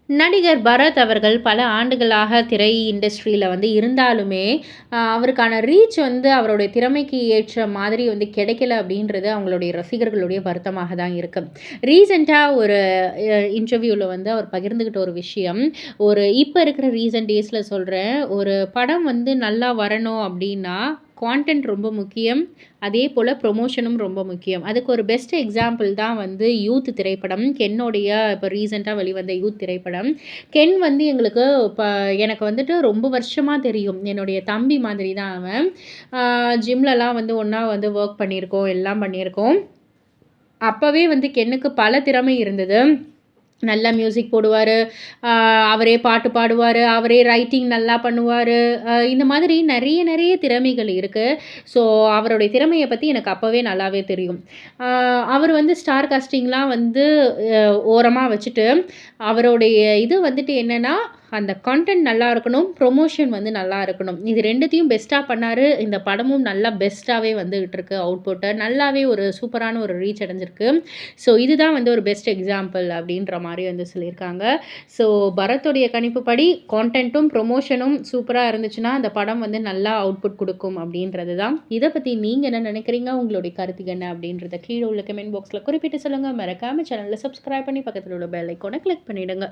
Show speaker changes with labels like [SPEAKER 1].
[SPEAKER 1] நடிகர் பரத் அவர்கள் பல ஆண்டுகளாக திரை இண்டஸ்ட்ரியில வந்து இருந்தாலுமே, அவருக்கான ரீச் வந்து அவருடைய திறமைக்கு ஏற்ற மாதிரி வந்து கிடைக்கல அப்படின்றது அவங்களுடைய ரசிகர்களுடைய வருத்தமாக தான் இருக்கு. ரீசென்ட்டா ஒரு இன்டர்வியூல வந்து அவர் பகிர்ந்துகிட்ட ஒரு விஷயம், இப்ப இருக்கிற ரீசென்ட் டேஸ்ல சொல்றேன். ஒரு படம் வந்து நல்லா வரணும் அப்படின்னா, கான்டென்ட் ரொம்ப முக்கியம். அதேபோல ப்ரொமோஷனும் ரொம்ப முக்கியம். அதுக்கு ஒரு பெஸ்ட் எக்ஸாம்பிள் தான் வந்து யூத் திரைப்படம். கென்னுடைய இப்ப ரீசென்ட்டா வெளிவந்த யூத் திரைப்படம். கென் வந்து எனக்கு வந்துட்டு ரொம்ப வருஷமா தெரியும். என்னுடைய தம்பி மாதிரி தான் அவன். ஜிம்லலாம் வந்து ஒண்ணா வந்து வொர்க் பண்ணியிருக்கோம், எல்லாம் பண்ணியிருக்கோம். அப்பவே வந்து கென்னுக்கு பல திறமை இருந்தது. நல்லா மியூசிக் போடுவாரு. அ அவரே பாட்டு பாடுவாரு. அவரே ரைட்டிங் நல்லா பண்ணுவாரு. இந்த மாதிரி நெறைய நெறைய திறமைகள் இருக்கு. ஸோ அவருடைய திறமைய பத்தி எனக்கு அப்பவே நல்லாவே தெரியும். அ அவர் வந்து ஸ்டார் காஸ்டிங்லாம் வந்து ஓரமா வச்சுட்டு, அவருடைய இது வந்துட்டு என்னன்னா, அந்த கன்டென்ட் நல்லா இருக்கணும். ப்ரொமோஷன் வந்து நல்லா இருக்கணும். இது 2த்தையும் பெஸ்ட்டா பண்ணாரு. இந்த படமும் நல்லா பெஸ்ட்டாவே வந்துகிட்டு இருக்கு அவுட்புட்டு. நல்லாவே ஒரு சூப்பரான ஒரு ரீச் அடைஞ்சிருக்கு. ஸோ இதுதான் வந்து ஒரு பெஸ்ட் எக்ஸாம்பிள் அப்படின்ற மாரி வந்து சொல்லியிருக்காங்க. ஸோ பரத்துடைய கணிப்புப்படி கான்டென்ட்டும், ப்ரொமோஷனும் சூப்பரா இருந்துச்சுன்னா, அந்த படம் வந்து நல்லா அவுட்புட் குடுக்கும் அப்படின்றது தான். இத பத்தி நீங்க என்ன நினைக்கிறீங்க? உங்களுடைய கருத்து என்ன? அப்படின்றத கீழ உள்ள கமெண்ட் பாக்ஸ்ல குறிப்பிட்டு சொல்லுங்க. மறக்காம சேனல சப்ஸ்கிரைப் பண்ணி பக்கத்துல உள்ள பெல் ஐகான கிளிக் பண்ணிடுங்க.